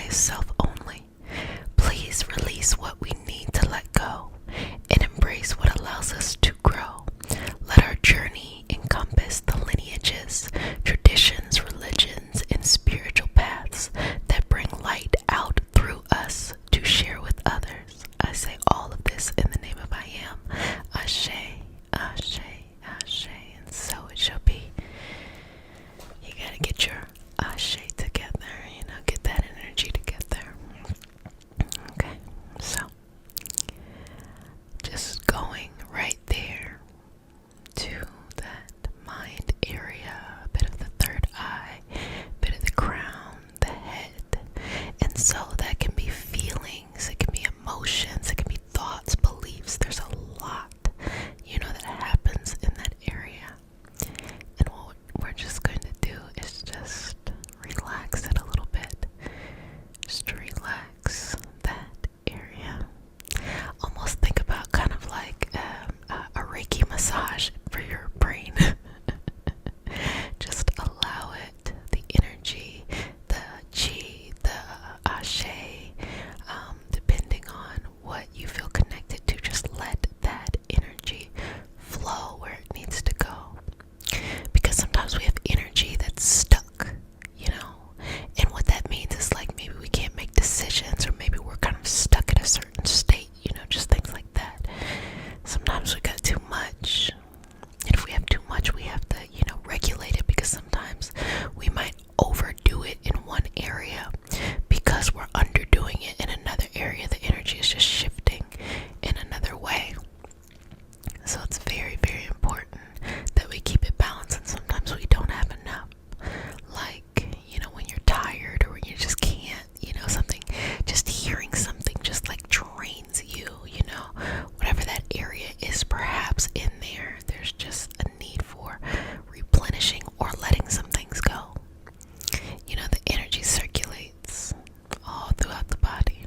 highest self only. Please release what we need to let go and embrace what allows us to grow. Let our journey encompass the lineages, traditions, religions, and spiritual paths that bring light out through us to share with others. I say all of this in the name of I am. Ashe, Ashe, Ashe, and so it shall be. You gotta get your Ashe together, get that energy together. Okay, so just going right there to that mind area, a bit of the third eye, a bit of the crown, the head. And so that can be feelings, it can be emotions, it can be thoughts, beliefs. There's a lot, that happens in that area. And what we're just going to do is just relax it a little bit. Just relax that area. Almost think about kind of like a Reiki massage for your brain. Just allow it, the energy, the chi, the ashe, depending on what you feel connected to, just let that energy flow where it needs to go. Because sometimes we have energy that's stuck, and what that means is like maybe we can't make decisions, or maybe we're kind of stuck in a certain state, just things like that. Sometimes we got too much, and if we have too much, we have to, regulate it, because sometimes we might overdo it in one area because we're underdoing it in another area. The energy is just shifting in another way. So it's very, very important that we keep it balanced, and sometimes we don't have enough. Like, when you're tired, or when you just can't, something, just hearing something just like drains you, whatever that area is, perhaps in there, there's just a need for replenishing or letting some things go. The energy circulates all throughout the body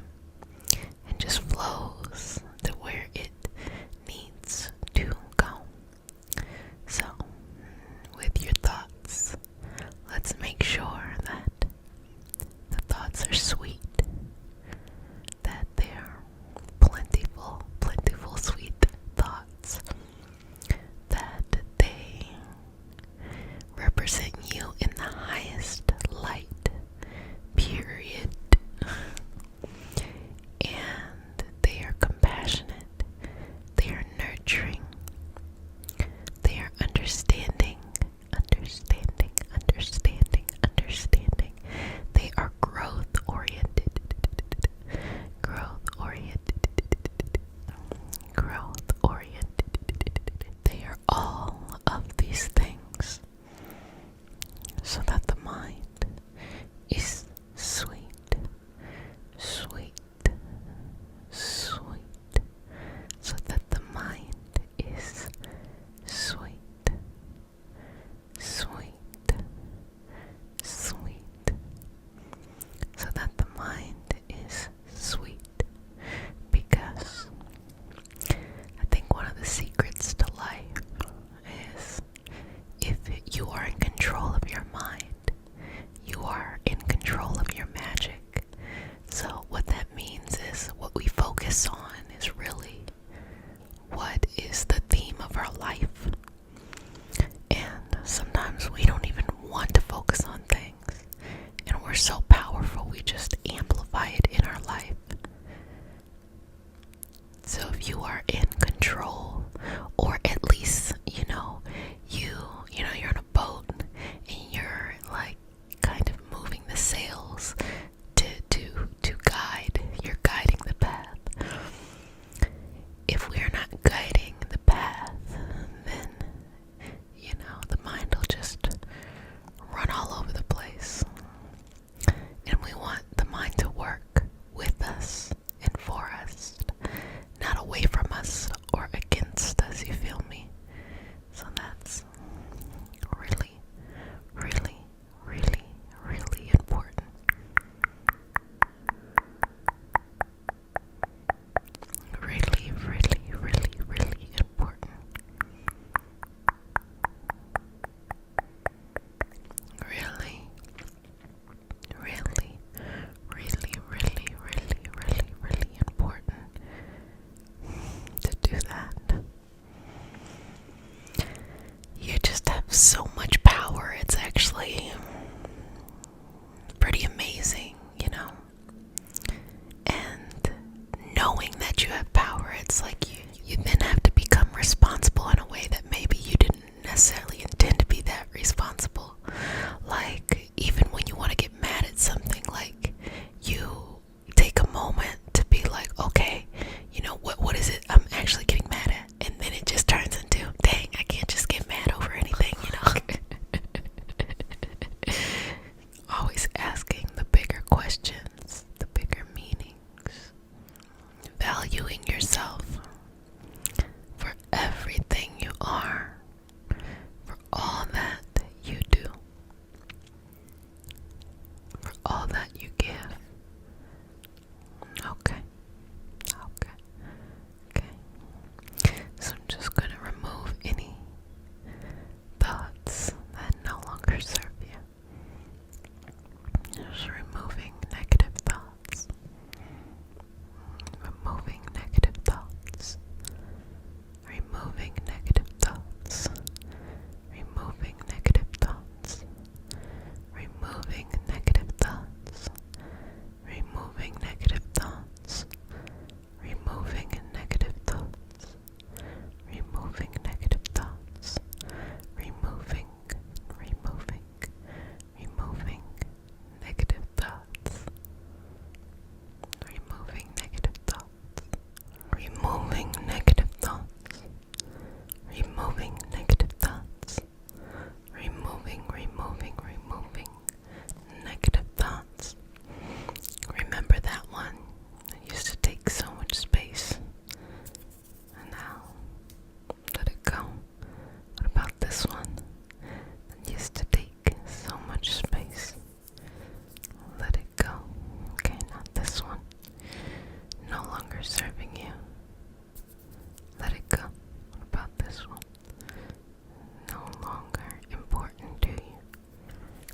and just flows to where it needs to go. So, with your thoughts, let's make sure that the thoughts are sweet, that they're plentiful, sweet thoughts, that they represent you in the highest light, period. And they are compassionate, they are nurturing, they are understanding. They are growth oriented. They are all of these things, so that the mind is sweet. So that the mind is sweet. So that the mind is sweet. Because I think one of the secrets to life is, if you are in control of your mind, you are in control of your magic. So what that means is, what we focus on is really what is the theme of our life. And sometimes we don't even want to focus on things, and we're so powerful, we just amplify it in our life. So if you are in control, or at least, you're on a boat, and you're like kind of moving the sails to guide, you're guiding the path. If we're not guiding the path, then, the mind will just run all over the place. Just removing negative thoughts. Removing negative thoughts. Removing negative thoughts. Removing negative thoughts. Removing negative thoughts. Removing negative thoughts. Removing negative thoughts. Removing negative thoughts. Removing, removing, removing negative thoughts. Removing negative thoughts. Removing negative thoughts. Removing negative thoughts. Removing negative thoughts. Remember that one that used to take so much space, and now let it go. What about this one that used to take so much space? Let it go. Okay, not this one. No longer serving you. Let it go. What about this one? No longer important to you.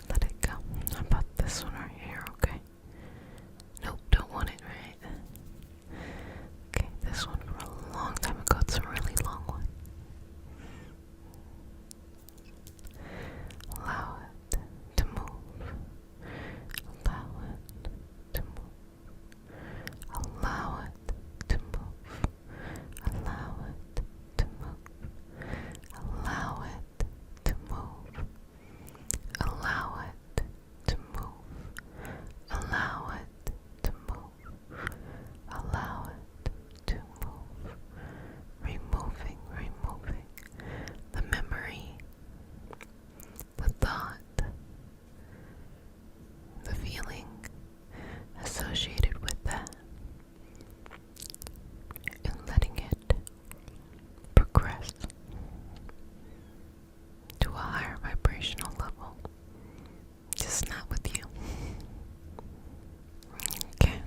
Let it go. How about this one right here, okay? Nope, don't want it, right? Okay, this one from a long time ago. It's a really long one. Allow it to move. Allow it to move. Allow it to move. Allow it to move. Allow it to move. Allow it to move. Allow it to move. Allow it to move. Removing the memory, the thought, the feeling associated with that, and letting it progress to a higher vibrational level, just not with you. Okay.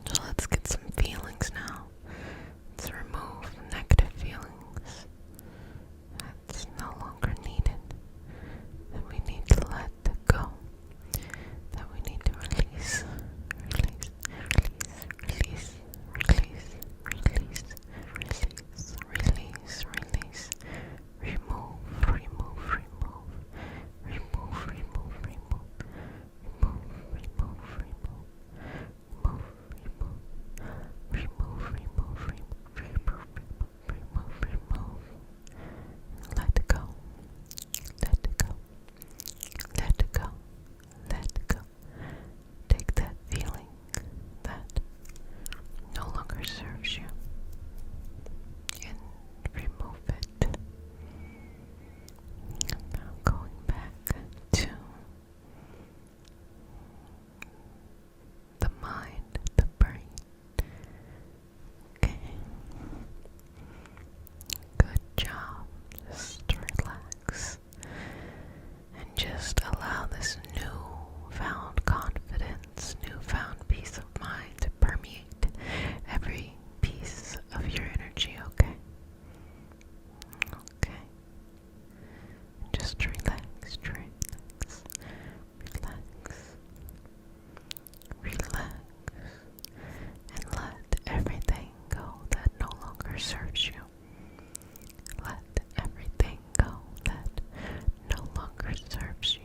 So let's get some feelings now. Let's remove negative feelings that's no longer needed, that we need to let go, that we need to release, release, release, release, release, release, release, release, remove, remove, remove, remove, remove, remove, remove, remove, remove. Let go, let go, let go, let go. Take that feeling that no longer serves you and remove it. Now going back to the mind, the brain. Okay. Good job. Just relax and just allow this newfound confidence, newfound peace of mind to permeate every piece of your energy, okay? Okay. Just relax, relax, relax, relax, and let everything go that no longer serves you. Let everything go that no longer serves you.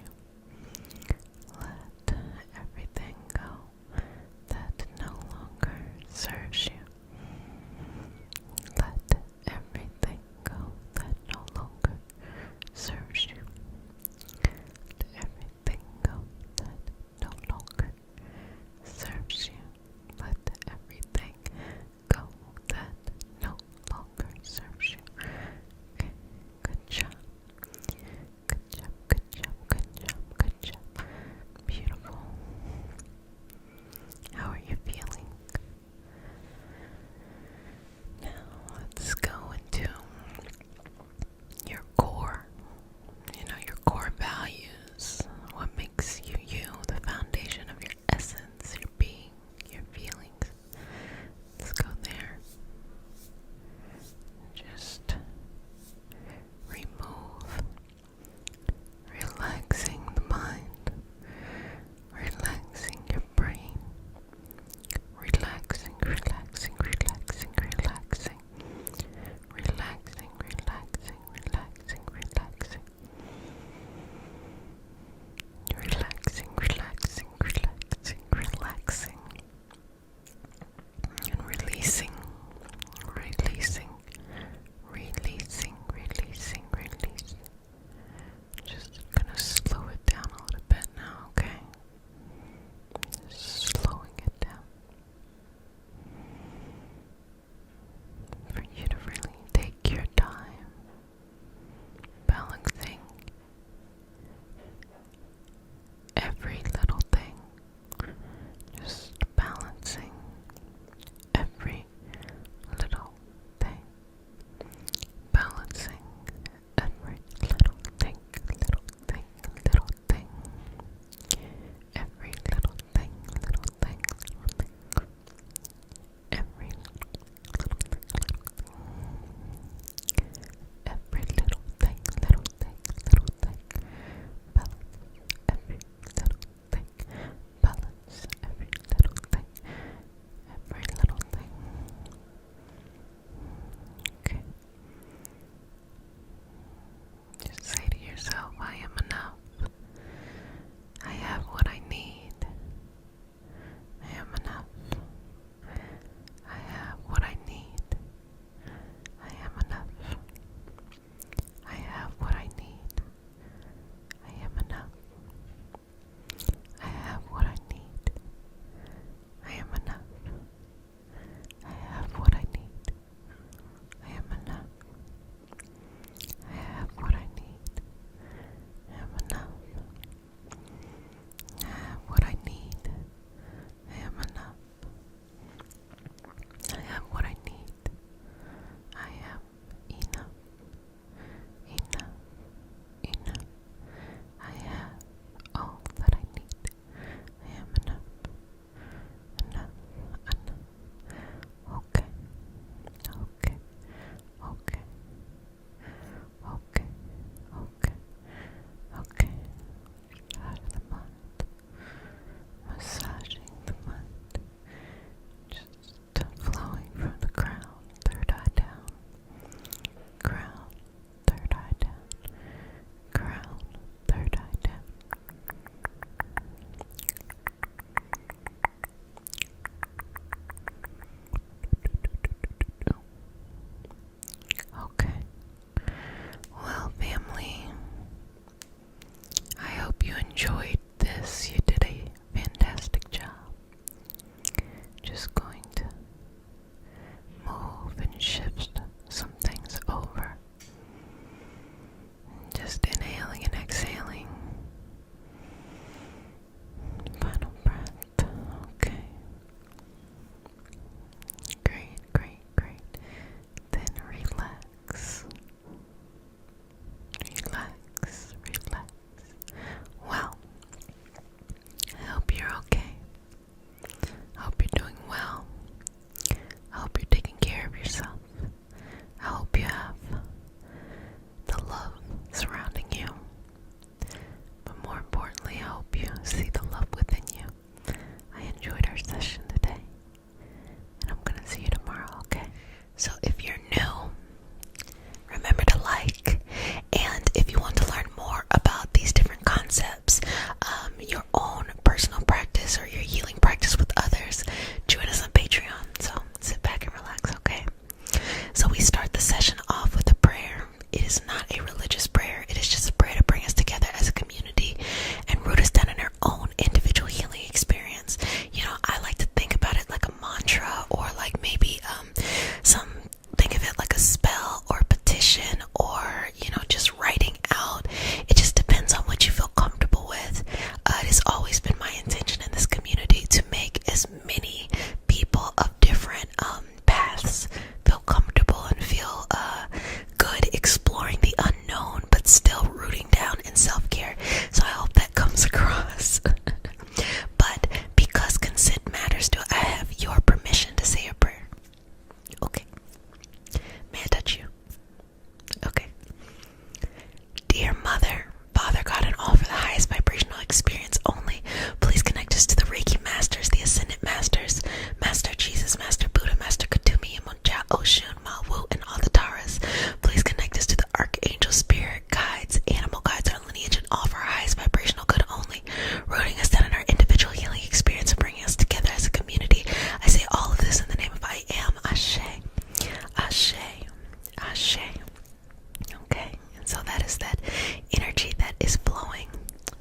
always flowing.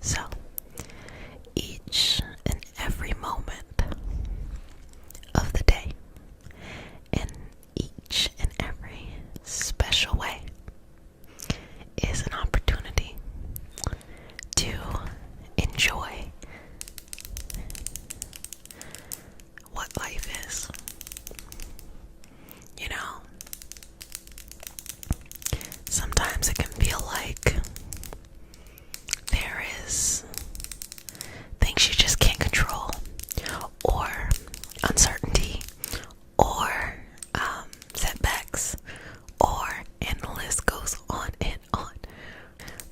So each and every moment of the day, in each and every special way, is an opportunity to enjoy what life is. You know, sometimes it can feel like there is things you just can't control, or uncertainty, or setbacks, and the list goes on and on.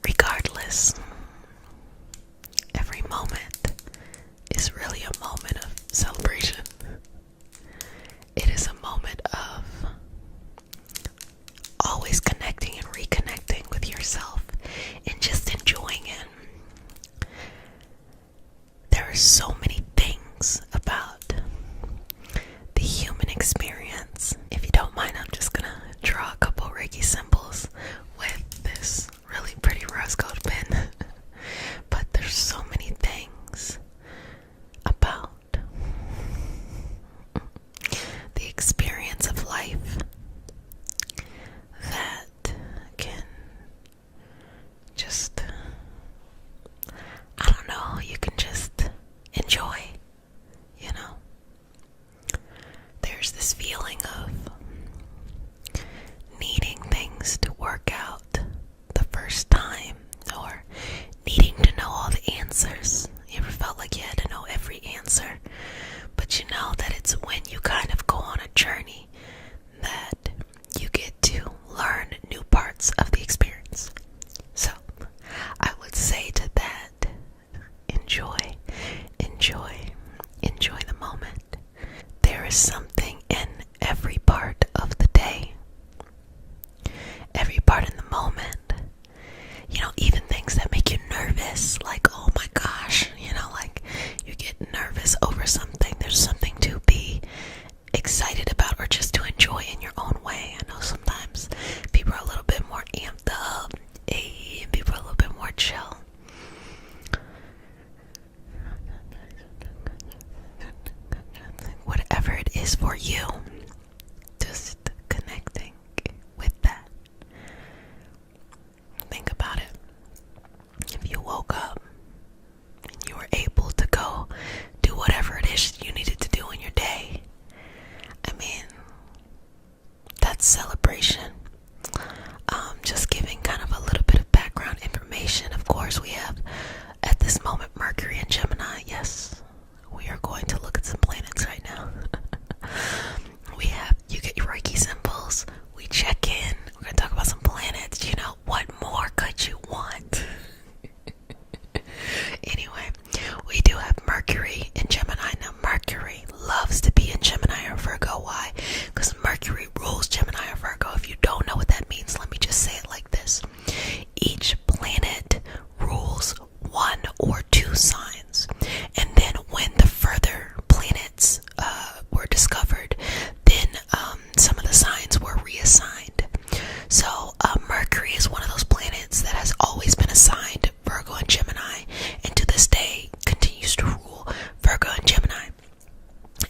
Regardless, every moment is really a moment of celebration. It is a moment of always connecting and reconnecting with yourself and just enjoying it. There are so many things about the human experience. If you don't mind, I'm just gonna draw a couple Reiki symbols with this really pretty rose gold pen. But there's so many things about the experience of life that can just, I don't know, you can just enjoy, you know. There's this feeling of needing things to work out the first time, or needing to know all the answers. You ever felt like you had to know every answer? But you know that it's when you kind of go on a journey that you get to learn new parts of the experience. So I would say to that, enjoy the moment. There is something in every part of the day, every part in the moment. You know, even things that make you nervous, like, oh my gosh, you know, like you get nervous over something. There's something to be excited about, or just to enjoy in your own way. I know sometimes people are a little bit more amped up, and people are a little bit more chill. Whatever it is for you, just connecting with that. Think about it. If you woke up and you were able to go do whatever it is you needed to do in your day, I mean, that's celebration. Just giving kind of a little bit of background information. Of course, we have at this moment Mercury and Gemini. Yes, we are going to look at some planets right now. You get your Reiki symbols, we check in, we're going to talk about some planets. You know, what more could you want? Anyway, we do have Mercury in Gemini. Now, Mercury loves to be in Gemini or Virgo. Why? Because Mercury rules Gemini or Virgo. If you don't know what that means, let me just say it like this. Each planet rules one or two signs. And then when the further planets were discovered, then some of the signs were reassigned. So Mercury is one of those planets that has always been assigned Virgo and Gemini, and to this day continues to rule Virgo and Gemini.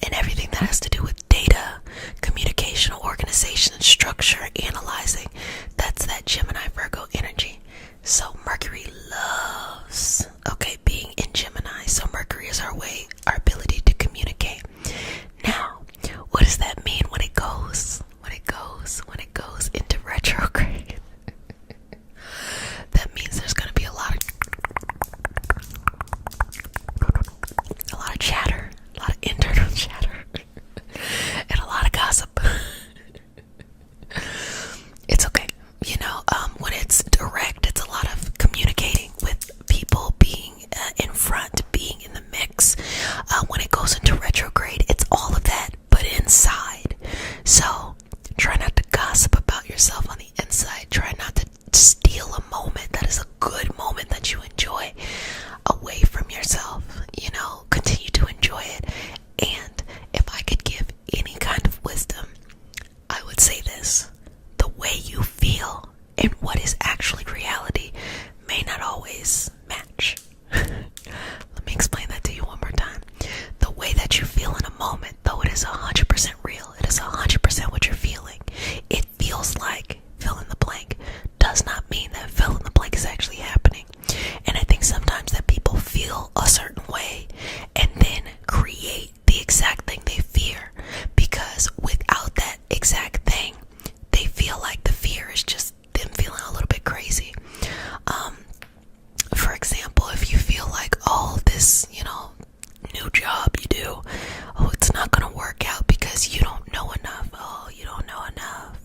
And everything that has to do with data, communication, organization, structure, analyzing, that's that Gemini Virgo energy. So Mercury loves, being in Gemini. So Mercury is our ability to communicate. Now, what does that mean when it goes into retrograde? That means there's going to be a lot of chatter, a lot of internal chatter, and a lot of gossip. It's okay. You know, when it's direct, it's a lot of communicating always match. Let me explain that to you one more time. The way that you feel in a moment, though it is 100% real, it is 100% what you're feeling. It feels like fill in the blank does not mean that fill in the blank is actually happening. And I think sometimes that people feel a certain way and then create the exact thing they fear, because without that exact thing, they feel like the fear is just them feeling a little bit crazy. For example, if you feel like, oh, this, new job you do, oh, it's not gonna work out because you don't know enough. Oh, you don't know enough.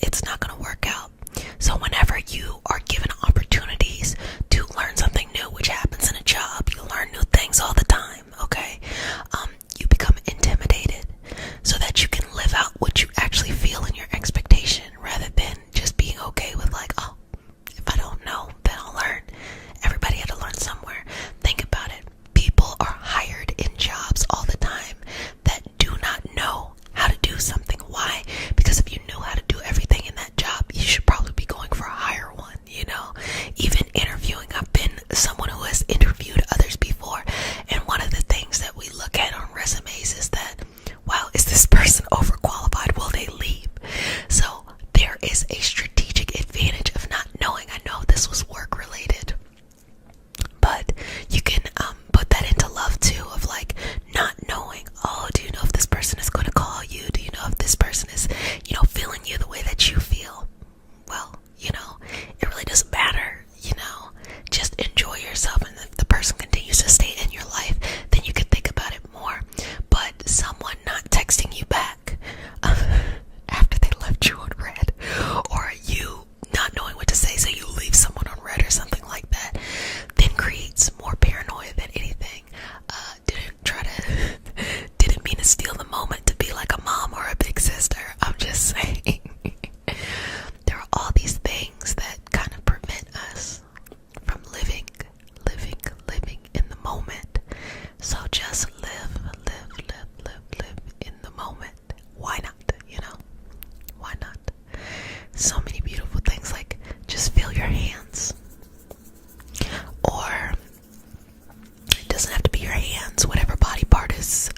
It's not gonna work out. So whenever you are given opportunities to learn something new, which happens in a job, you learn new things all the time, okay? You become intimidated so that you can live out what you actually feel in your expectation, rather than just being okay with like, oh, if I don't know, then I'll learn. Everybody had to learn somewhere. Think about it. People are hired in jobs all the time that do not know how to do something. Why? Because if you knew how to do everything in that job, you should probably be going for a higher one, Even interviewing, I've been someone who has interviewed others before, and one of the things that we look at on resumes is that, wow, is this person overqualified? Will they leave? So there is a strategic advantage of not knowing. I know this was work related, but you can put that into love too, of like not knowing. Oh, do you know if this person is going to call you? Do you know if this person is, feeling you the way that you feel? Well, it really doesn't matter, just enjoy yourself. And if the person continues to stay in your life, then you can think about it more. But someone not texting you back after they left you on red, or you not knowing what to say, so you leave someone on red or something like that, then creates more paranoia than anything. Didn't mean to steal the moment to be like a mom or a big sister. I'm just saying. There are all these things that kind of prevent us from living in the moment. So just live in the moment. Why not? Why not? So many beautiful things, like just feel your hands. Or it doesn't have to be your hands, whatever body part is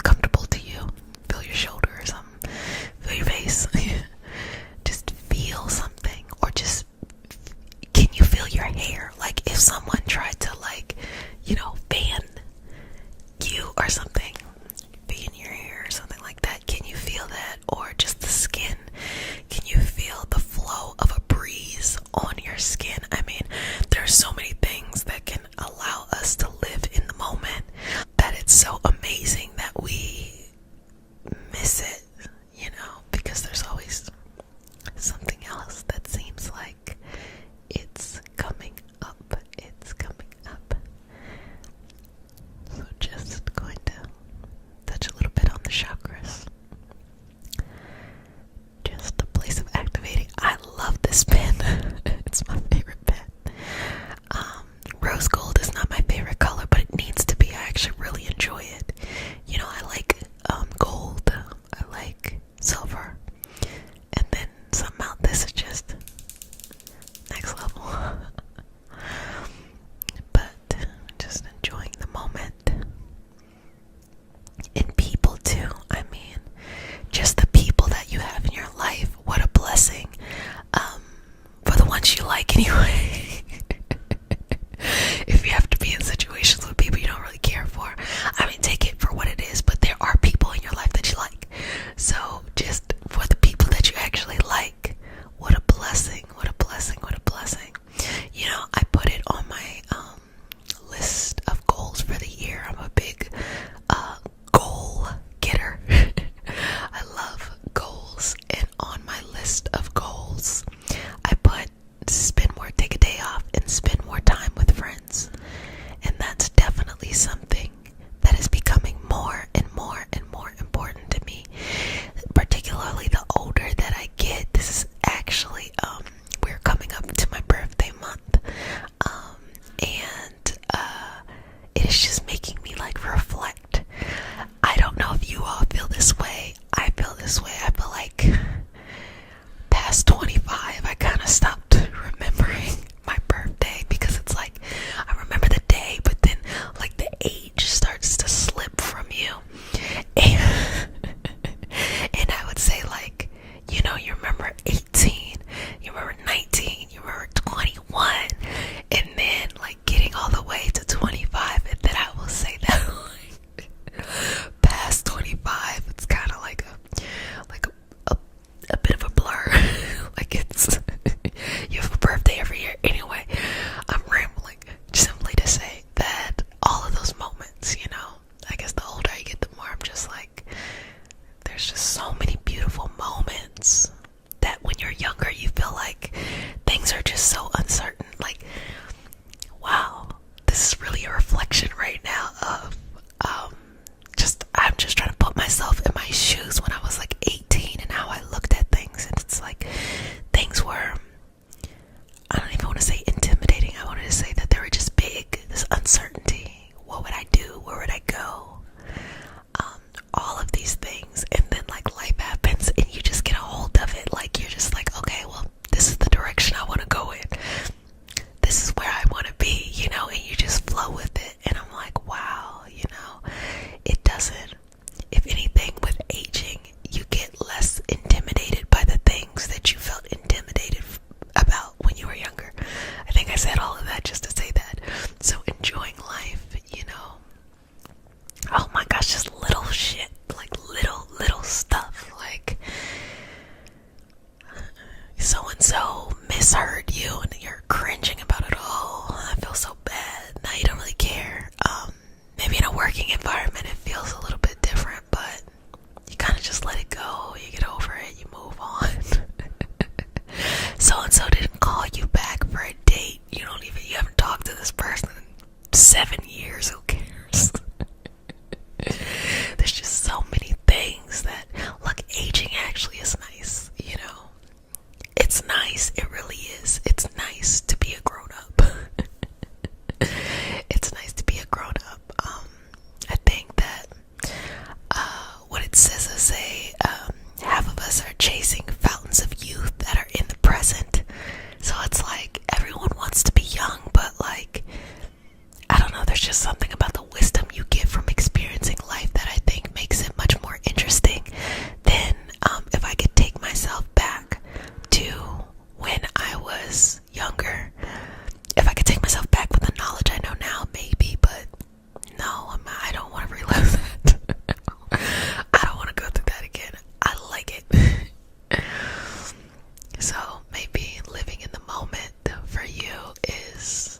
comfortable to you. Feel your shoulder or something. Feel your face. Just feel something. Or just, can you feel your hair? Like if someone tried to fan you or something, fan your hair or something like that, can you feel that? Or just the skin, can you feel the flow of a breeze on your skin? I mean, there's so many things that can allow us to live in the moment, that it's so amazing that we miss it, because there's always something else that seems like it's coming up. So just going to touch a little bit on the chakras. Just a place of activating. I love this pen. It's my favorite pen. Rose gold is not my favorite color, but it needs to be. I actually really enjoy it. I like gold. I like silver. And then somehow this is just next level. But just enjoying the moment. And people too. I mean, just the people that you have in your life. What a blessing. For the ones you like anyway. If you have to be in situations with people you don't really care for, I mean, take it for what it is, but there are people in your life that you like. So just for the people that you actually like, what a blessing, what a blessing, what a blessing. I put it on my list of goals for the year. I'm a big goal getter. I love goals, and on my list of goals, I put take a day off and spend more time with friends. And that's definitely something that is becoming more and more and more important to me, particularly the older that I get. This is actually we're coming up to my birthday month, and it is just making me reflect. I don't know if you all feel this way. I feel this way. I feel like past 25 I kind of stopped remembering so uncertain. Like, wow, this is really a reflection right now of I'm just trying to put myself in my shoes when I was like 18 and how I looked at things. And it's like things were, I don't even want to say intimidating. I wanted to say that they were just big. This uncertainty. What would I do? Where would I go? All of these things. And then like life happens and you just get a hold of it. Like you're just like, okay, well, this is the direction I want to go in. This is where I want to be, you know, and you just flow with it. And I'm like, wow, you know, it doesn't, if anything, with aging, you get less intimidated by the things that you felt intimidated about when you were younger. I think I said all of that just to say that. So enjoying life, you know, oh my gosh, just little shit, like little stuff, like so-and-so misheard you and you're cringing about it all. I feel so bad. Now you don't really care. Maybe in a working environment it feels a little bit different, but you kind of just let it go. You get over it. You move on. So-and-so didn't call you back for a date. You haven't talked to this person in 7 years. Who cares? There's just so many things that, look, aging actually is nice, you know. It's nice, it really is. It's nice to be a grown-up. It's nice to be a grown-up. I think that what it says is half of us are chasing fountains of youth that are in the present. So it's like everyone wants to be young, but like, I don't know, there's just something about the wisdom you get from experiencing life that I think makes it much more interesting than if I could take myself back to when I was younger. If I could take myself back with the knowledge I know now, maybe, but no, I don't want to relive that. I don't want to go through that again. I like it. So maybe living in the moment for you is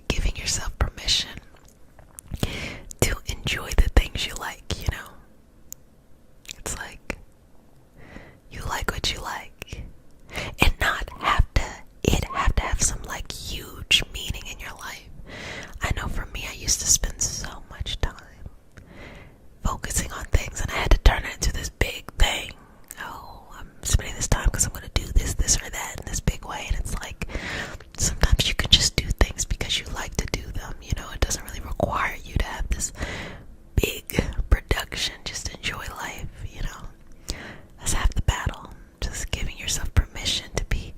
giving yourself permission to enjoy the things you like, you know? It's like, you like what you like, and not have to have some like huge meaning in your life. I know for me, I used to spend so much time focusing on things, and I had to turn it into this big thing. Oh, I'm spending this time because I'm going to do this or that in this big way. And it's like, sometimes you can just do things because you like to do them, you know. It doesn't really require you to have this big production. Just enjoy life, you know. That's half the battle. Just giving yourself permission to be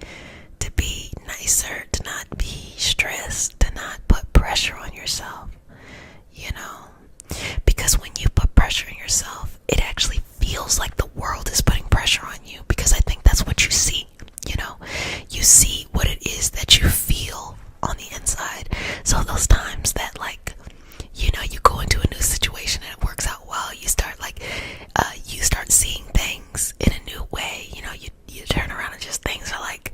nicer, to not be stressed, to not put pressure on yourself, you know. Because when you put pressure on yourself, it actually feels like the world is putting pressure on you, because I think that's what you see, you know. You see what it is that you feel on the inside. So those times that, like, you know, you go into a new situation and it works out well, you start seeing things in a new way, you know. You turn around and just things are like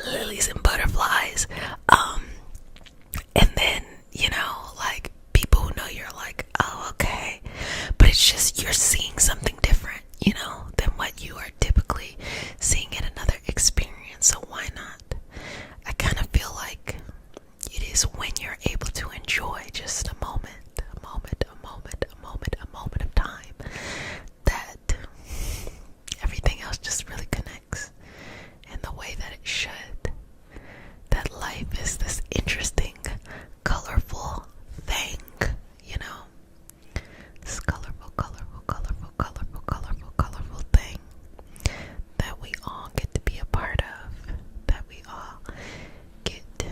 lilies and butterflies, and then, you know, like, people who know you're like, oh, okay, but it's just you're seeing something different, you know, than what you are typically seeing in another experience. So why not? I kind of feel like it is when you're able to enjoy just a moment of time, that everything else just really connects in the way that it should. That life is this interesting, colorful thing, you know. This colorful thing that we all get to be a part of, that we all get to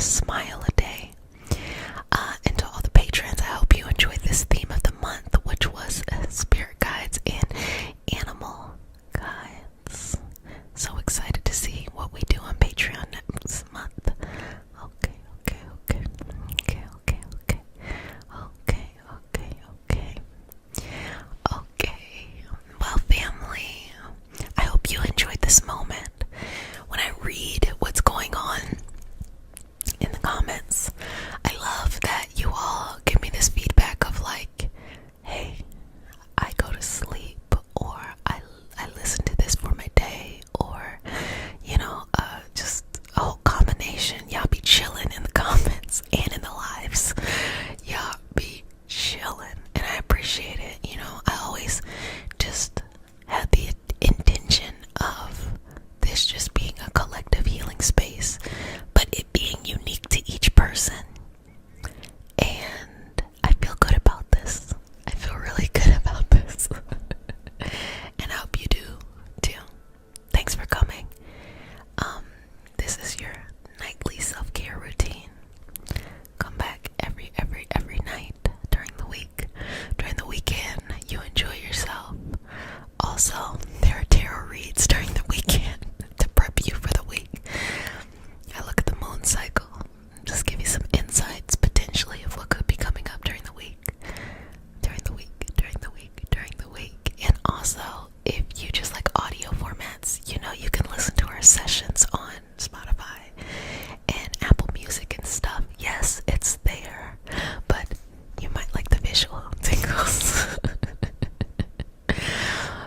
smile a day. And to all the patrons, I hope you enjoyed this theme of the month, which was spirit guides and animal guides. So excited to see what we do on Patreon next month. Okay. Well, family, I hope you enjoyed this moment. When I read what's going on in the comments, I love that you all give me this feedback of like, hey, I go to sleep, or I listen to this for my day, or just a whole combination. Y'all be chilling in the comments and in the lives. Y'all be chilling, and I appreciate it. I always just had the intention of this just being a collective healing space, but it being unique to each person. And I feel good about this. I feel really good about this. And I hope you do too. Thanks for coming. This is your nightly self-care routine. Come back every night during the week. During the weekend, you enjoy yourself. Also, there are tarot reads during the weekend to prep you for the week. I look at the moon cycle, just give you some insights potentially of what could be coming up during the week. And also, if you just like audio formats, you can listen to our sessions on Spotify and Apple Music and stuff. Yes, it's there, but you might like the visual tingles.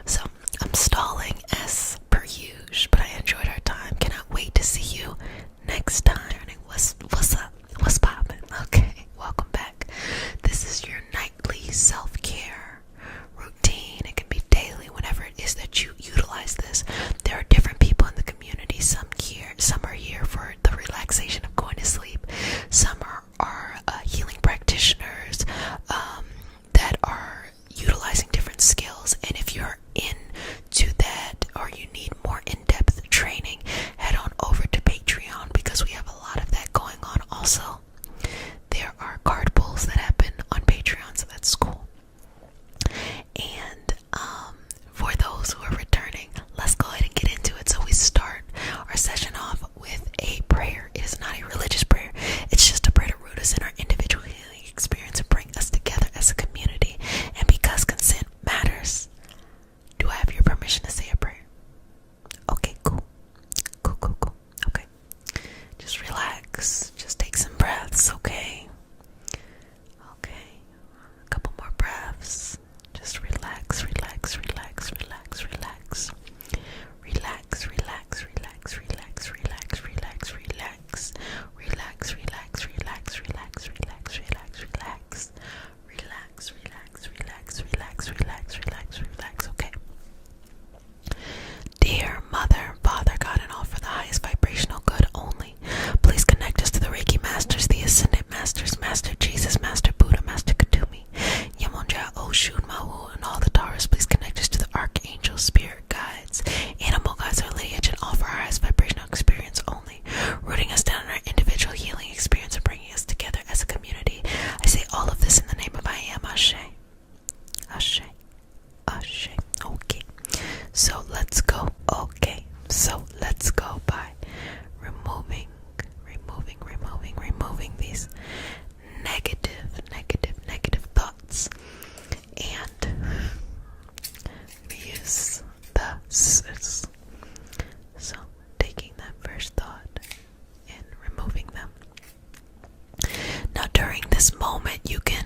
So I'm stalling as per usual, but I enjoyed our time. Cannot wait to see you next time. What's up? What's poppin'? Okay, welcome back. This is your nightly self-care routine. It can be daily, whenever it is that you utilize this. There are different people in the community. Some are here for the relaxation of going to sleep. Some are healing practitioners that are utilizing different skills. And if you're into that, or you need more in-depth training, head on over to Patreon, because we have a lot of that going on. Also, there are card pulls that happen on Patreon, so that's cool. And for those who are returning, let's go ahead and get into it. So we start our session off with a prayer. It is not a religious prayer. It's just a prayer to root us in our individual healing experience and bring us together as a community. And because consent matters, do I have your permission to say a prayer? Okay, cool. Okay. Just relax. Just take some breaths, okay? Okay. A couple more breaths. Just relax. Okay. Dear Mother, Father, God, and all for the highest vibrational good only, please connect us to the Reiki Masters, the Ascended Masters, Master Jesus, Master Buddha, Master Katumi, Yamonja, Oshun, Mahu, and all the Taurus. Please connect us to the Archangel, Spirit Guides, Animal Guides, our lineage, and all for our highest vibrational experience only, rooting us down in our individual healing experience and bringing us together as a community. I say all of this in the name of I Am, Ashe. Ashe. Ashe. Okay. So let's go. Okay. So let's go by removing these negative thoughts. And we use the scissors. So taking that first thought and removing them. Now during this moment, you can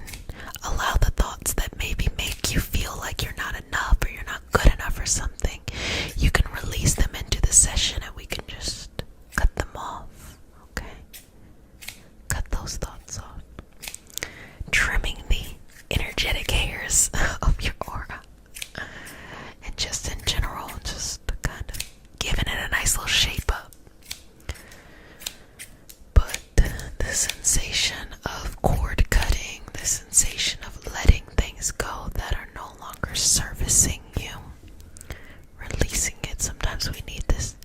allow the thoughts that maybe make you feel like you're not enough or you're not good enough or something. You can release them into the session and we can just cut them off. Okay? Cut those thoughts off. Trimming the energetic hairs of your aura. And just in general, just kind of giving it a nice little shape up. But the sensation of cord cutting, the sensation of letting things go that are no longer servicing you, releasing it. Sometimes we need this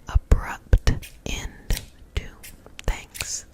abrupt end to things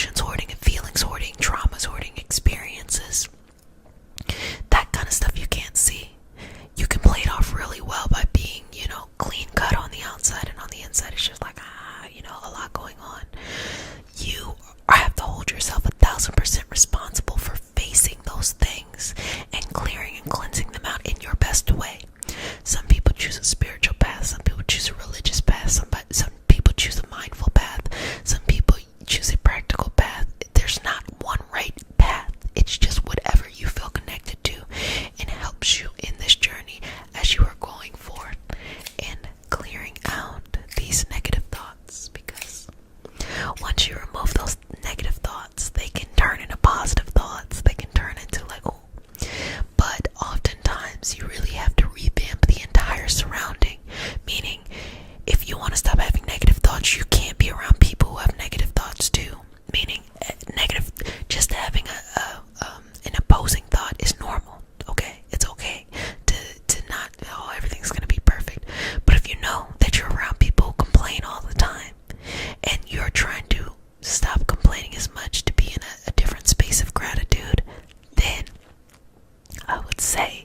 emotions hoarding and feelings hoarding, traumas hoarding, experiences. That kind of stuff you can't see. You can play it off really well by being, clean cut on the outside, and on the inside it's just like, a lot going on. You have to hold yourself 1,000% responsible for facing those things and clearing and cleansing them out in your best way. Some people choose a spiritual path, some people choose a religious path, some people choose a mindful path, some people choose a practical path. There's not one right path. It's just whatever you feel connected to and helps you in this journey as you are going forward and clearing out these negative thoughts. Because once you remove those negative thoughts, they can turn into positive thoughts. They can turn into but oftentimes you really have to revamp the entire surrounding. Meaning, if you want to stop having negative thoughts, you can't be around people who have negative thoughts too. Meaning, just having an opposing thought is normal. Okay, it's okay to not, everything's gonna be perfect. But if you know that you're around people who complain all the time, and you're trying to stop complaining as much to be in a different space of gratitude, then I would say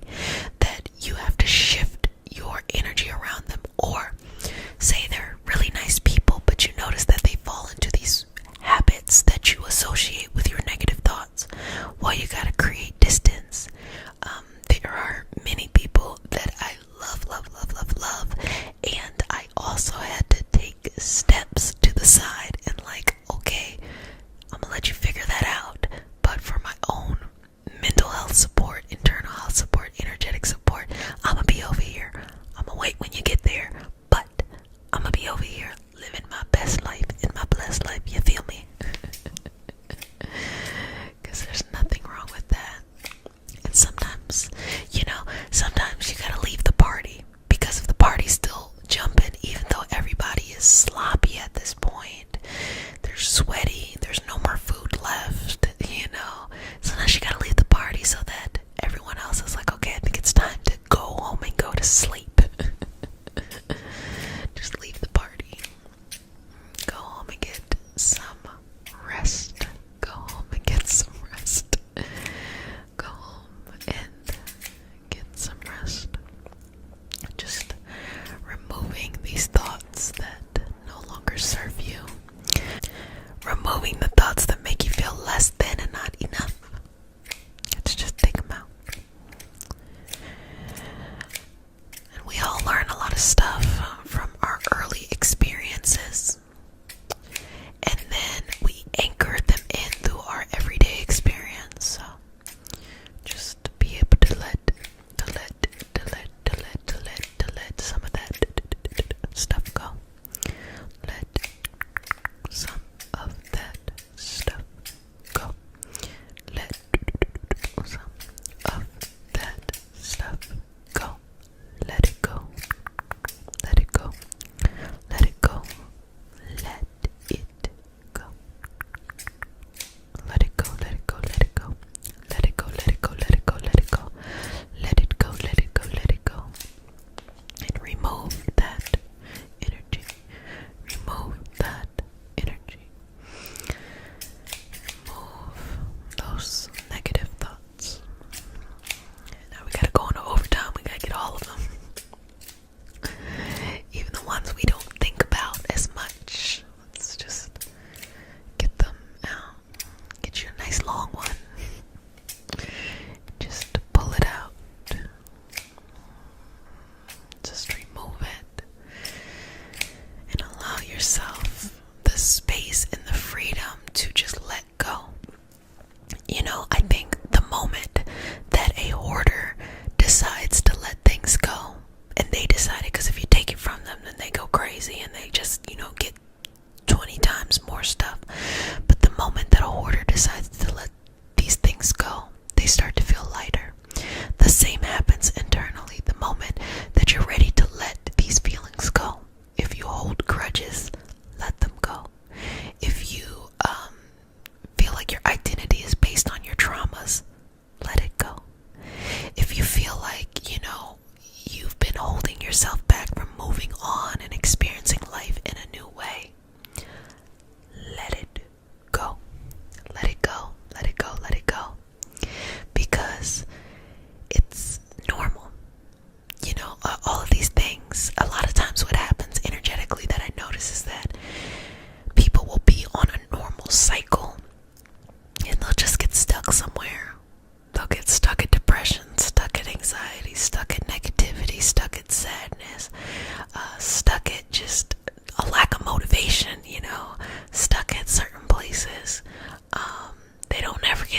that you have to shift your energy around them. Or say they're really nice people, but you notice that they fall into these habits that you associate with your negative thoughts. Well, you gotta create distance. There are many people that I love, and I also had to take steps to the side and okay, I'm gonna let you figure that out. But for my own mental health support, internal health support, energetic support, I'm gonna be over here. I'm gonna wait when you get there, but I'm gonna be over here living my best life in my blessed life. You feel me? Because there's nothing wrong with that. And sometimes you gotta leave the party, because if the party's still jumping, even though everybody is sloppy at this point, they're sweaty, there's no more food left, sometimes you gotta leave the party so that everyone else is like, okay, I think it's time to go home and go to sleep. Just leave the party. Go home and get some rest. Go home and get some rest. Go home and get some rest. Just removing these thoughts that no longer serve you. Removing the thoughts that make you feel less than and not enough. Let's just take them out. And we all learn a lot of stuff from our early experiences. And then we anchor them in through our everyday experience. So just be able to let some of that stuff go. Let some of that stuff go. Let some of that stuff go. Let it go. Let it go. Let it go. Let it go. Let it go. Let it go. Let it go. Let it go. Let it go. Let it go. Let it go. Let it go. Let it go. Let it go. And remove that energy. Remove that energy. Remove those negative thoughts. Now we gotta go into overtime. We gotta get all of them. Even the ones we don't think about as much. Let's just get them out. Get you a nice long one. Just pull it out. Just remove it. And allow yourself the space and the freedom to just let go. I think the moment that a hoarder decides to let things go, and they decide it, because if you take it from them, then they go crazy and they just, get 20 times more stuff. But the moment that a hoarder decides to let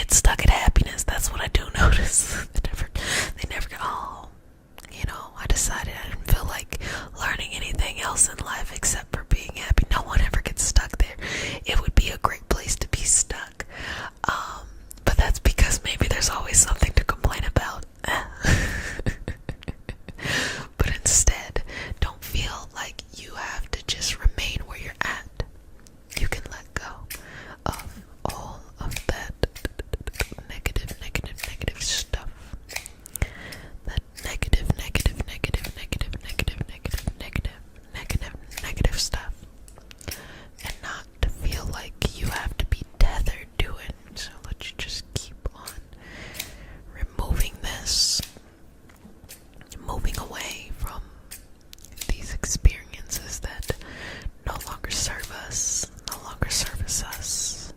get stuck at happiness. That's what I do notice. They never get, oh, you know, I decided I didn't feel like learning anything else in life except for being happy. No one ever gets stuck there. It would be a great place to be stuck. But that's because maybe there's always something to complain about. But instead, don't feel like you have to just remain where you're at. You can let go of all of that negative stuff. That negative stuff. And not to feel like you have to be tethered to it. So let you just keep on removing this, moving away from these experiences that no longer serve us, no longer service us,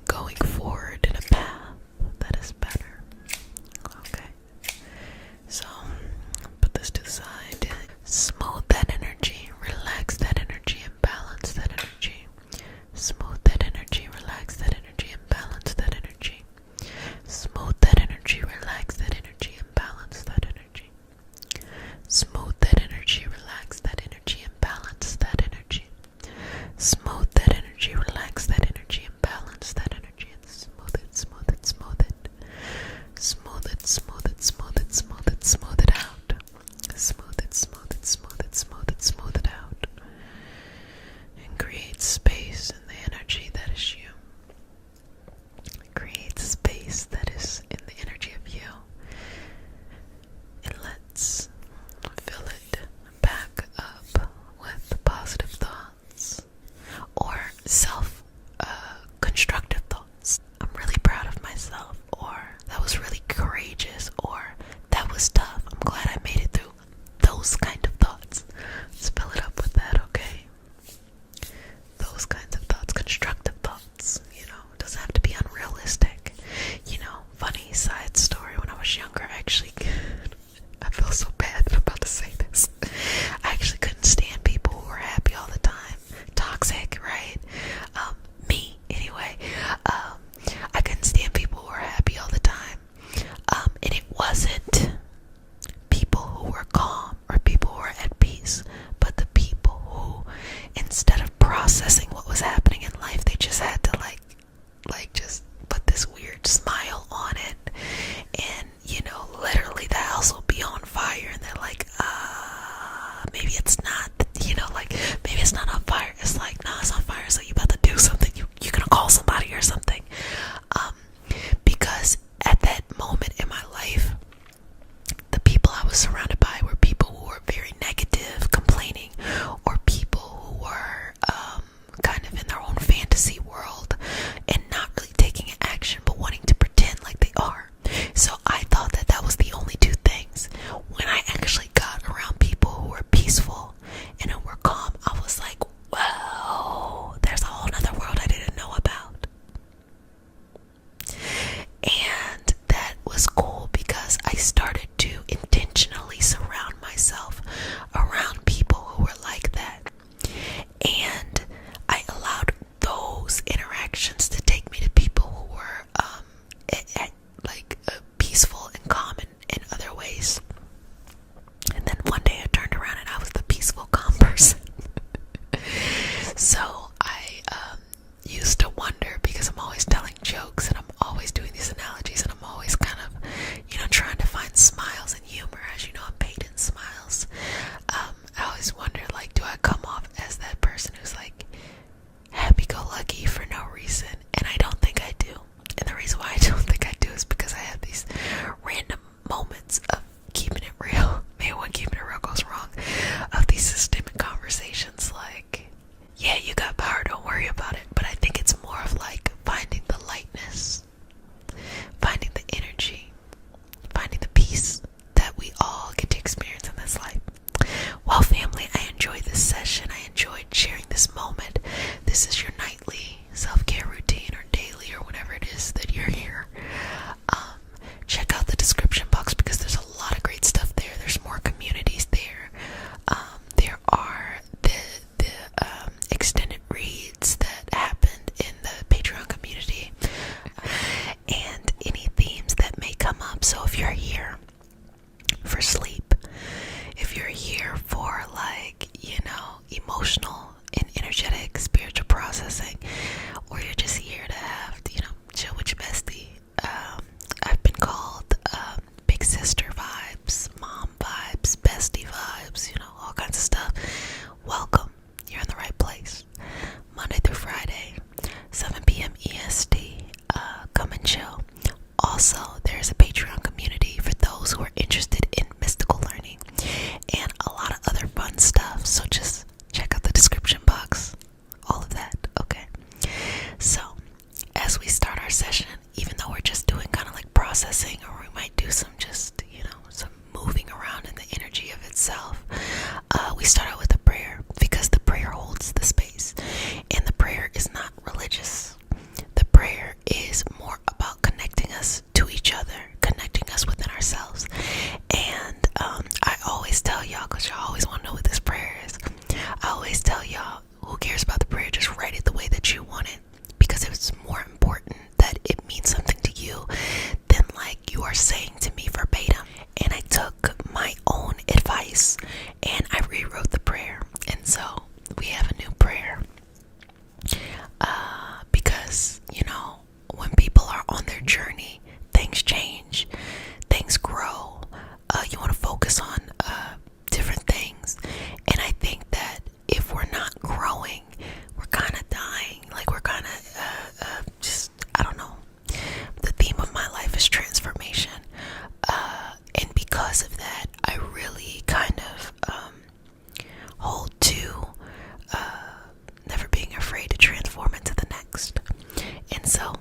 going forward in a path that is better. Okay, so put this to the side. Smooth that energy, relax that energy, and balance that energy. Smooth that energy, relax that energy, and balance that energy. Smooth that energy, relax that energy, and balance that energy. Smooth that energy, relax that energy, and balance that energy. Smooth that energy, relax that energy, and balance that energy. And smooth it, smooth it, smooth it. Smooth it, smooth it, smooth it, smooth it, smooth it out. Smooth it, smooth it, smooth it, smooth it, smooth it out. And create space in the energy that is you. Create space that is in the energy of you. And let's fill it back up with positive thoughts or constructive thoughts. I'm really proud of myself, or that was really courageous, or that was tough. I'm glad I made it through. Those kind of thoughts. Let's fill it up with that, okay? Those kinds of thoughts, constructive thoughts, you know, it doesn't have to be unrealistic. You know, funny side story, when I was younger, I feel so bad I'm about to say this. I actually couldn't stand people who were happy all the time. Toxic, right? Me, anyway. I couldn't stand people who were happy all the time. And it wasn't people who were calm or people who were at peace, but the people who, instead of processing what was happening in life, they just had to like just put this weird smile on it, and you know, literally the house will be on fire, and they're like, maybe it's not, you know, like maybe it's not on fire. It's like, nah, it's on fire, so you about to do something. You're gonna call somebody or something, because at that moment in my life, the people I was surrounded by were people who were very negative, complaining, or people who were kind of in their own fantasy world and not really taking action but wanting to pretend like they are. So I thought that that was the only two things. When I actually got around people who were peaceful and who were calm, I was like, whoa, there's a whole nother world I didn't know about. And that was cool because I started to intentionally surround myself around people who were like that. And I allowed those interactions to take me to people who were peaceful and calm in other ways. And then one day I turned around and I was the peaceful, calm person. So I used to wonder, because I'm always telling jokes and I'm always doing these analogies and I'm always kind of, you know, trying to find smiles and humor. As you know, I'm paid in smiles. I always wonder, like, do I come off as that person who's like happy-go-lucky for no reason? And I don't think I do. And the reason why I don't think I do is because I have these random moments of keeping it real. Maybe when keeping it real goes wrong, of these systemic conversations like, yeah, you got power, don't worry about it. But I think it's more of like finding the lightness we start our session, even though we're just doing kind of like processing, or we might do some just, some moving around in the energy of itself, we start out with a prayer, because the prayer holds the space. And the prayer is not religious. The prayer is more about connecting us to each other, connecting us within ourselves. And I always tell y'all, because y'all always want to know what this prayer is, I always tell y'all, who cares about the prayer? Just write it the way that you want it, because it's more important that it means something to you than like you are saying to me verbatim. And I took my own advice and I rewrote the prayer. And so we have a new prayer. Because, when people are on their journey, things change, things grow. You want to focus on different things. And I think that if we're not growing, we're kind of dying. Like we're kind of I don't know. The theme of my life is transformation. And because of that, I really kind of hold to never being afraid to transform into the next. And so,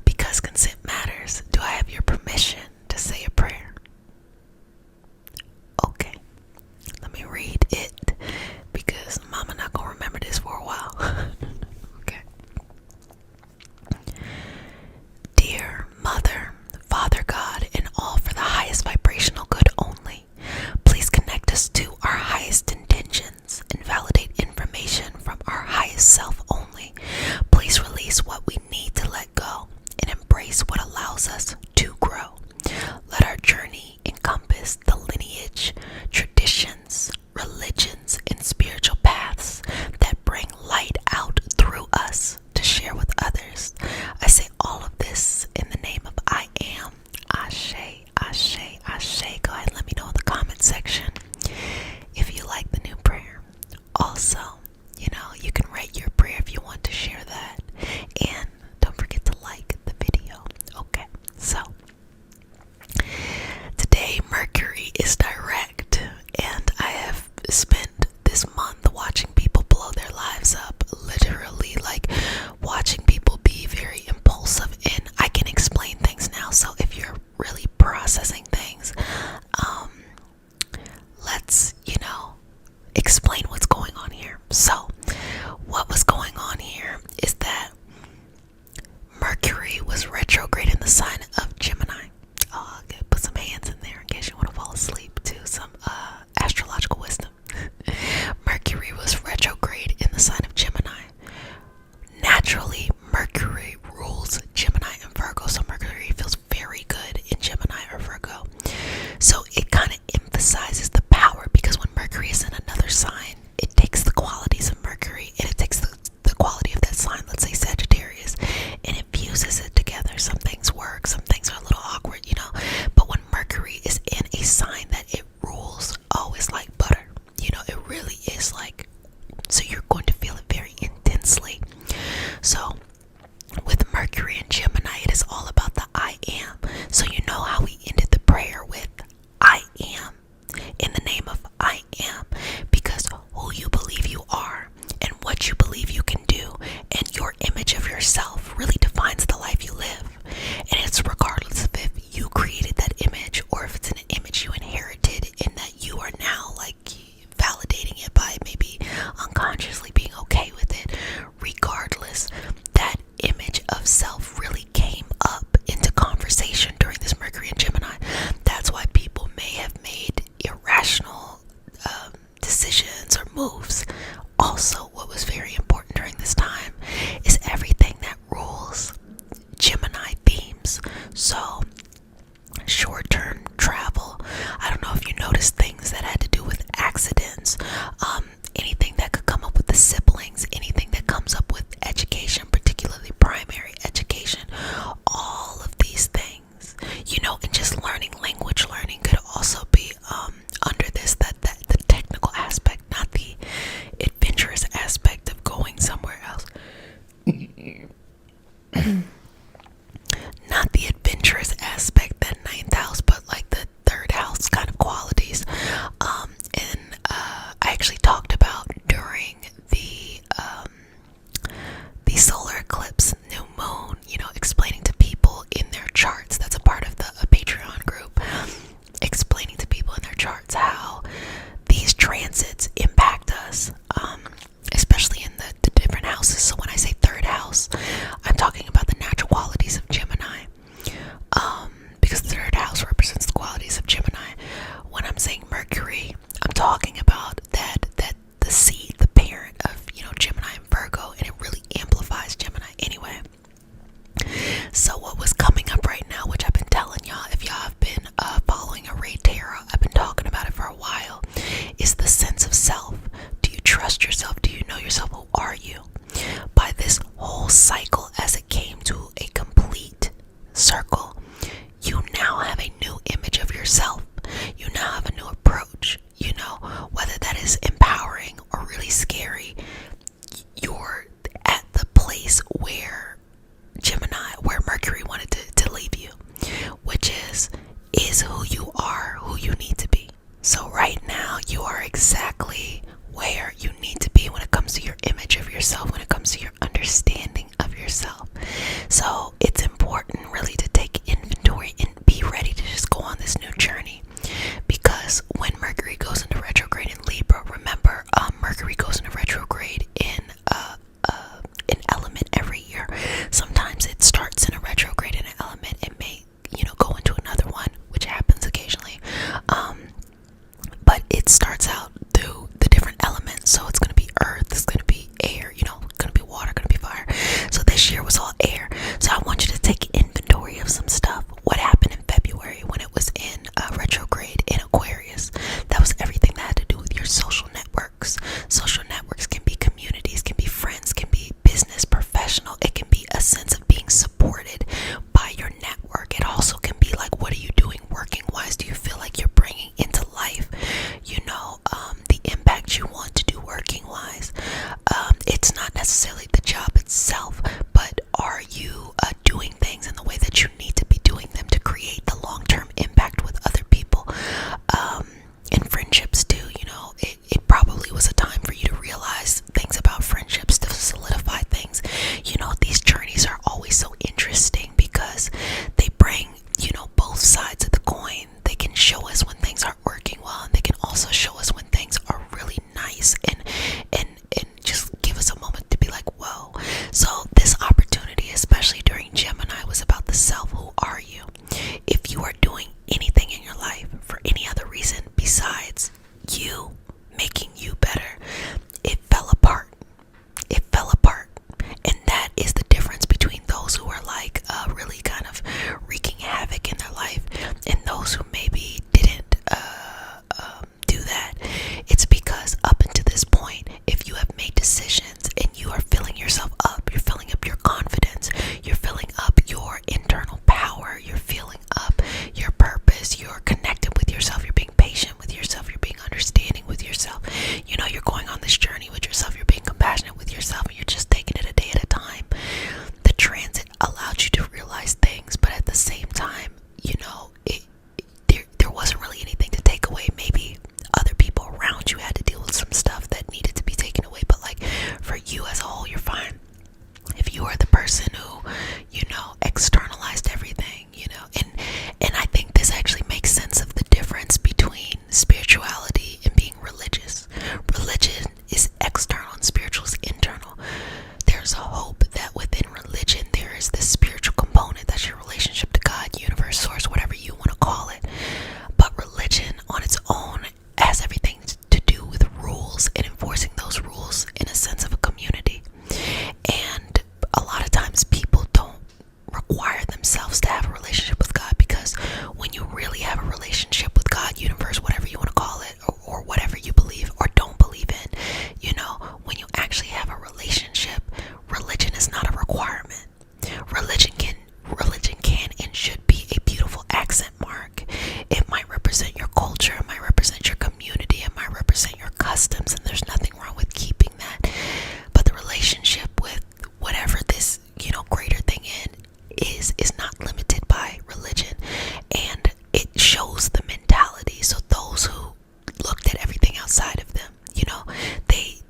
because consent matters, do I have your permission to say a prayer? Okay, let me read it, because Mama not gonna remember this for a while. Okay. Dear Mother, Father God, and all for the highest vibrational good only, please connect us to our highest intentions and validate information from our highest self only. Please release what we need to let go and embrace what allows us to grow. Let our journey encompass the lineage, traditions, religions, and spiritual paths that bring light out through us to share with others. I say all of this in the name of I am. Ashe, Ashe, Ashe. Go ahead and let me know in the comment section if you like the new prayer. Also, you can write your prayer if you want to share that. And don't forget to like the video. Okay, so today Mercury is direct, and I have spent this month watching people blow their lives up, literally like watching people be very impulsive. And I can explain things now, so if you're really processing things, let's explain what's going on here. So what was going on here is that Mercury was retrograde in the sign of Gemini. Oh, okay, put some hands in there in case you want to fall asleep to some astrological wisdom. Mercury was retrograde in the sign of Gemini. Naturally, Mercury rules Gemini and Virgo, so Mercury feels very good in Gemini or Virgo. So it kind of emphasizes the power, because when Mercury is in another sign, it takes the qualities of Mercury and it takes the quality of that sign, let's say Sagittarius, and it fuses it together. Some things work, some things are a little awkward, but when Mercury is in a sign that it rules, oh, it's like butter, it really is like, so you're going to feel it very intensely. So with Mercury and Gemini, it is all about the I am. So you know how we ended the prayer with I am, in the name of I am, because who you believe you are and what you believe you can do and your image of yourself really defines the life you live. And it's regardless of if you created that image or if it's an image you inherited and that you are now like validating it by maybe unconsciously being okay with it. Regardless, that image of self really came up into conversation during this Mercury and Gemini. That's why people may have made irrational decisions or moves. Also, what was very important during this time is everything that rules Gemini themes. So short-term travel, I don't know if you noticed things that had to do with accidents, anything that could come up with the siblings, anything that comes up with education, particularly primary education, all of these things, and just language learning could also be under this, that the technical aspect, not the adventurous aspect of going somewhere else. Not the adventurous So it's important really to take inventory and be ready to just go on this new journey. Because when Mercury goes into retrograde in Libra, remember, Mercury goes into retrograde in an element every year. Sometimes it starts in a retrograde in an element. It may, go into another one, which happens occasionally. But it starts out through the different elements. So it's going to be earth, it's going to be air, going to be water, going to be fire. So this year was all air. So I want you to take inventory of some stuff. What happened in February when it was in retrograde in Aquarius? That was everything that had to do with your social networks. Social networks can be communities, can be friends, can be business, professional. It can be a sense of being supported by your network. It also can be like, what are you doing working wise? Do you feel like you're bringing into life, the impact you want to do working wise? It's not necessarily the job itself, but are you doing things in the way that you need to be doing them to create the long-term impact with other people? And friendships too, it probably was a time for you to realize things about friendships, to solidify things. These journeys are always so interesting because they bring, both sides of the coin. They can show us when things aren't working well, and they can also show us when things are really nice and just give us a moment to be like, whoa. So this opportunity, especially during Gemini, was about the self. Who are you? If you are doing anything in your life for any other reason besides you making you better, it fell apart. It fell apart. And that is the difference between those who are like really kind of wreaking havoc in their life and those who maybe didn't do that. It's because up until this point, if you have made decisions and you are filling yourself up, you're filling up your confidence, you're filling up your internal power, you're filling up your purpose, you're connected with yourself, you're being patient with yourself, you're being understanding with yourself, you're going on this journey with yourself, you're being compassionate with yourself, and you're just taking it a day at a time. The transit allowed you to realize things, but at the same time, there wasn't really anything to take away. Maybe other people around you had to deal with some stuff that needed to be taken away, but like for you as a whole, you're fine. If you are the person who, externalized everything, and I think this actually makes sense of the difference between spirituality and being religious. Religion is external and spiritual is internal. There's a hope that within religion there is this spiritual component. That's your relationship to God, universe, source, whatever you want to call it. But religion on its own has everything to do with rules and enforcing those rules in a sense of a community. And a lot of times people don't require themselves to have a relationship with God, because when you really have a relationship with God, universe, whatever you want to call it, or whatever you believe or don't believe in, when you actually have a relationship, religion is not a requirement. Religion can and should be a beautiful accent mark. It might represent your culture, it might represent your community, it might represent your customs, and there's nothing wrong with keeping that. But the relationship with whatever this, greater thing is not limited by religion, and it shows the mentality. So those who looked at everything outside of them, they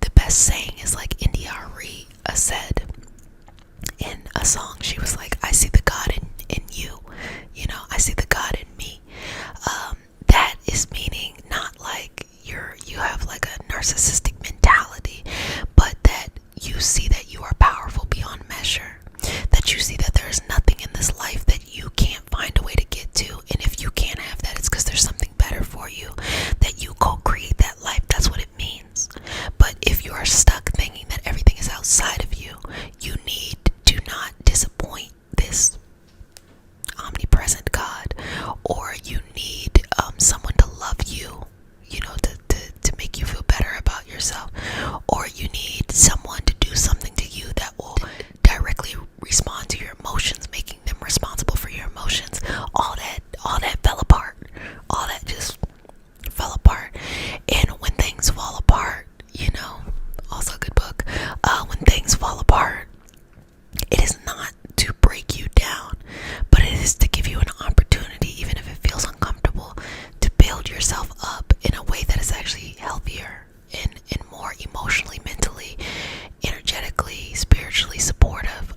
the best saying is like India Arie said in a song. She was like, I see the God in you, I see the God in me. That is meaning not like you have like a narcissistic mentality, but that you see that you are powerful beyond measure, that you see that there is nothing in this life that you can't find a way to get to, and if you can't have that, it's because there's something better for you, that you co-create that life. That's what it means. But if you are stuck thinking that everything is outside of you, you need to not disappoint this omnipresent God, or you need someone to love you, to make you feel better about yourself, or you need someone to do something to you that will directly respond to your emotions, making them responsible for your emotions. All that fell apart. All that just fell apart. And when things fall apart, also a good book, when things fall apart, it is not to break you down, but it is to give you an opportunity, even if it feels uncomfortable, to build yourself up in a way that is actually healthier and more emotionally, mentally, energetically, spiritually supportive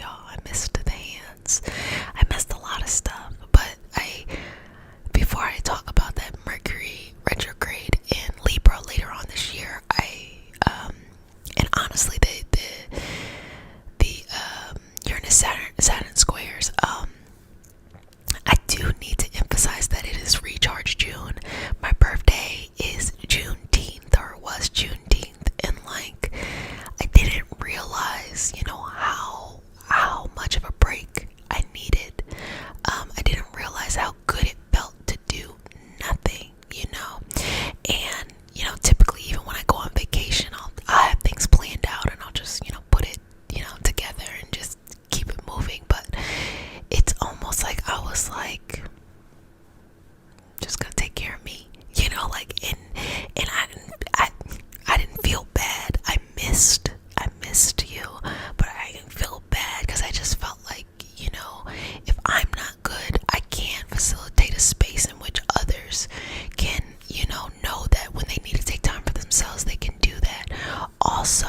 y'all. I missed the hands. I missed a lot of stuff. But before I talk about that Mercury retrograde in Libra later on this year, and honestly, the Uranus Saturn squares, I do need to emphasize that it is recharge June. My birthday is Juneteenth, or was Juneteenth, and like, I didn't realize, how much of a break I needed. I didn't realize how good it felt to do nothing, and typically, even when I go on vacation, I have things planned out, and I'll just put it together and just keep it moving. But it's almost like I was like, just gonna take care of me, and I didn't feel bad. I missed you, but I didn't feel bad because I just felt like, if I'm not good, I can't facilitate a space in which others can, know that when they need to take time for themselves, they can do that. Also,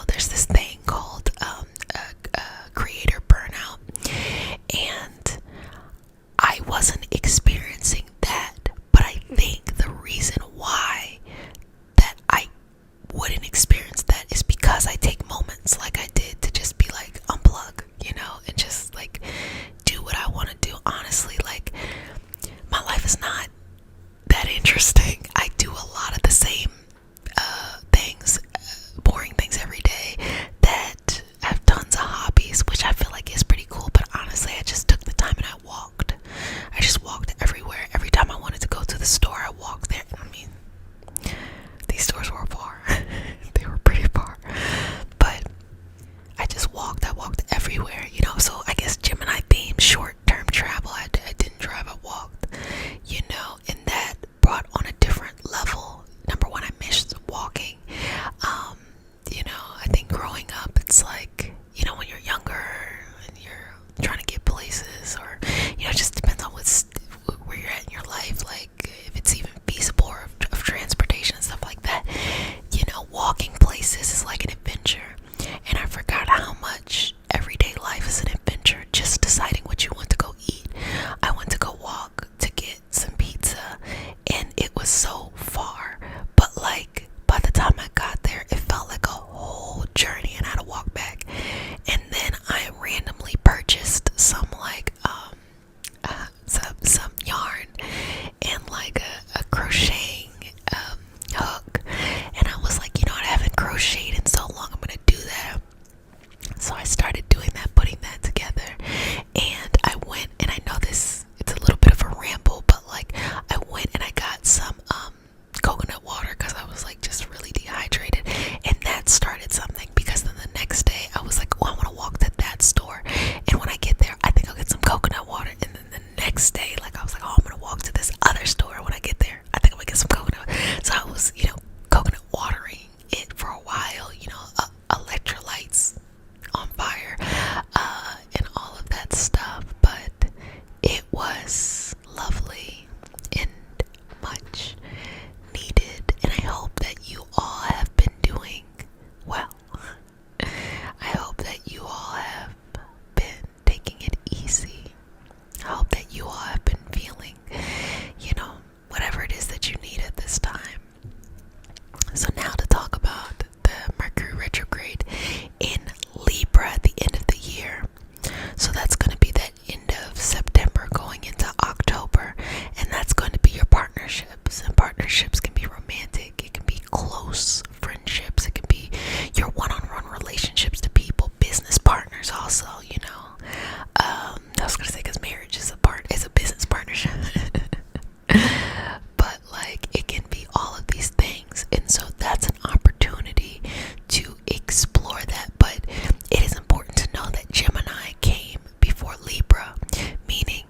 there's this thing called creator burnout, and I wasn't experiencing that, but I think the reason why that I wouldn't experience that is because I take moments like I did to just be like, unplug, and just like do what I want to do. Honestly, like, my life is not that interesting. I do a lot of the same things, boring things every day, that have tons of hobbies, which I feel like is pretty cool. But honestly, I just took the time and I walked. I just walked everywhere. Every time I wanted to go to the store, I walked there. I mean, these stores were far. They were pretty far. But I just walked. I walked everywhere, So I guess Gemini theme, short-term travel. I didn't drive. I walked, and that brought on a different level. Number one, I missed walking. I think growing up, it's like, when you're younger and you're trying to get places, or, it just depends on where you're at in your life, like if it's even feasible, or of transportation and stuff like that. Walking places is like an adventure, and I forgot how much everyday life is an adventure. Just deciding what you want to go eat. I went to go walk to get some pizza, and it was so far, but like, by the time I got there, it felt like a whole journey, and I had to walk back. And then I randomly purchased some like some yarn and like a crocheting hook, and I was like, I haven't crocheted in so long, I'm gonna do that. So I started doing that, putting that together, and I went, and I know it's a little bit of a ramble, but like, I went and I got some coconut water because I was like just really dehydrated, and that started something, because then the next day I was like, oh, I want to walk to that store, and when I get there, I think I'll get some coconut water. And then the next day, like, I was like, oh, I'm gonna walk to this other store. When I get there, I think I'm gonna get some coconut. So I was, coconut watering it for a while, electrolytes on fire, and all of that stuff. But it was lovely and much needed, and I hope that you all have been doing well. I hope that you all have been taking it easy. I hope that you all have been feeling, whatever it is that you need at this time. So now to talk about the Mercury retrograde in Libra at the end of the year. So that's going to be that end of September going into October, and that's going to be your partnerships. And partnerships can be romantic, it can be close friendships, it can be your one-on-one relationships to people, business partners also, I was going to say, because marriage is a business partnership. But like, it can be all of these things, and so that's an opportunity to explore that. But it is important to know that Gemini came before Libra, meaning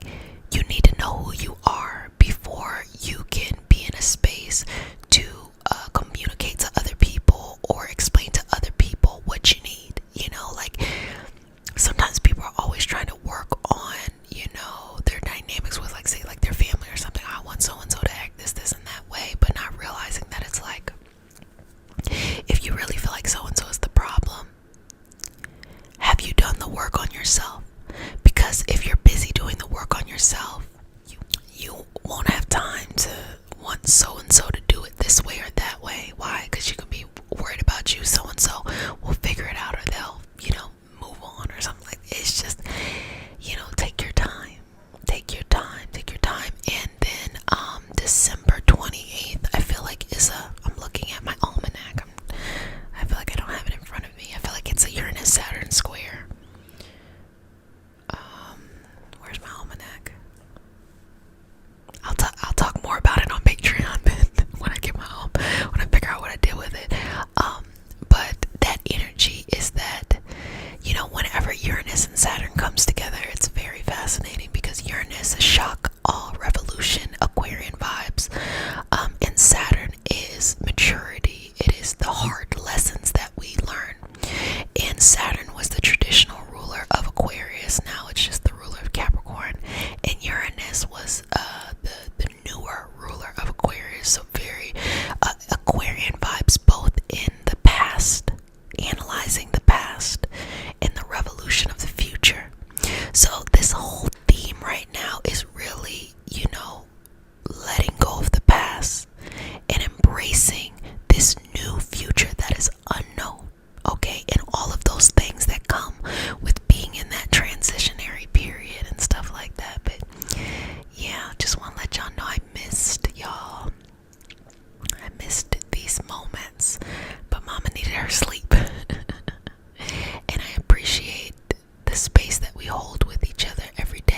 you need to know who you are before you can be in a space to communicate to other people or explain to other people what you need. Like, sometimes yourself. Because if you're busy doing the work on yourself, you won't have time to want so and so to do it this way or that way. Why? Because you can be worried about you. So and so will figure it out, or they'll, move on or something like that. It's just, take your time. Take your time. Take your time. And then December 28th, I feel like I'm looking at my almanac. I feel like I don't have it in front of me. I feel like it's a Uranus Saturn square. Where's my almanac? I'll talk more about it on Patreon then when I get when I figure out what I did with it. But that energy is that, whenever Uranus and Saturn comes together, it's very fascinating because Uranus is shock, awe, revolution, Aquarian vibes, and Saturn is maturity. It is the hard lessons that we learn. And Saturn was the traditional ruler of Aquarius. Now it's just the ruler of Capricorn. And Uranus was the newer ruler of Aquarius. So very Aquarian vibes, both in the past, analyzing the past, and the revolution of the future. So this whole theme right now is really, letting go of the past and embracing this new future that is unknown. Okay, and all of those things that come with being in that transitionary period and stuff like that. But yeah, just want to let y'all know I missed y'all. I missed these moments, but mama needed her sleep. And I appreciate the space that we hold with each other every day.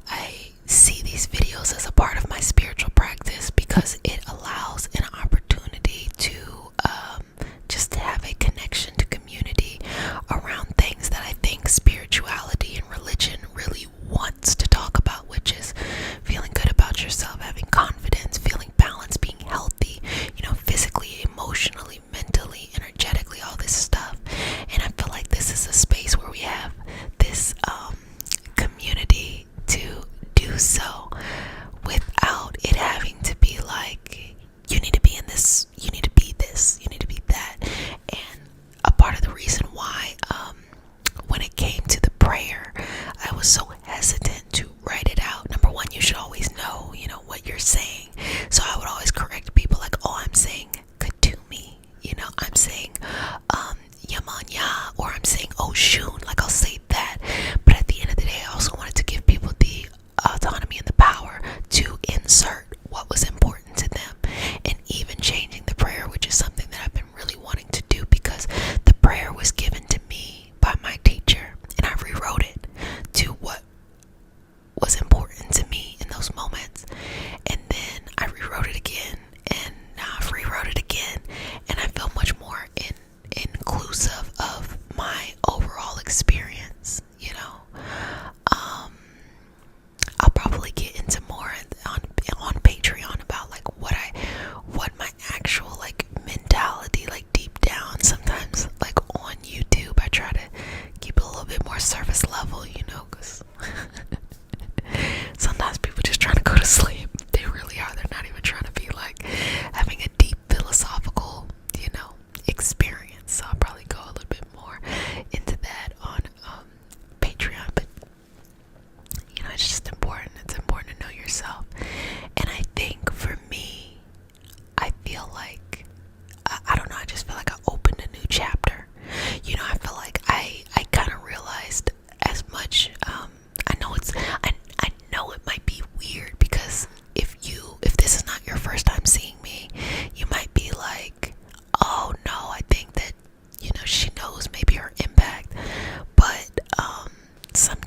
I see these videos as a part of my spiritual practice because it allows an opportunity to just have a connection to community around things that I think spirituality and religion really wants to talk about, which is feeling good about yourself, having confidence, feeling balanced, being healthy, physically, emotionally, mentally, energetically, all this stuff. And I feel like this is a space where we have this community to do so without it having to be like, you need to be in this, you need to be this, you need to be that. And a part of the reason why when it came to the prayer, I was so hesitant to write it out. Number one, you should always know, what you're saying. So I would always correct people like, oh, I'm saying Katumi, I'm saying Yamanya, or I'm saying Oshun, like I'll say that. But at the end of the day, I also wanted to give people the autonomy and the power to insert what was important to them, and even changing the prayer, which is something that I've been really wanting to do because the prayer was given to me by my teacher, and I rewrote it to what was important to me in those moments. And then I rewrote it again, and now I've rewrote it again, and I feel much more inclusive of my overall experience. I'll probably get into more on Patreon about like what my actual like mentality, like deep down. Sometimes like on YouTube I try to keep it a little bit more surface level, because sometimes people just trying to go to sleep. They really are. They're not even trying to be like having a deep philosophical, experience. So I'll probably go a little bit more into that on Patreon. But it's just important. It's important to know yourself. And I think for me, I feel like I don't know. I just feel like I opened a new chapter. I feel like I kind of realized as much. I know it might be weird because if this is not your first time seeing me, you might be like, oh no, I think that she knows maybe her impact. But sometimes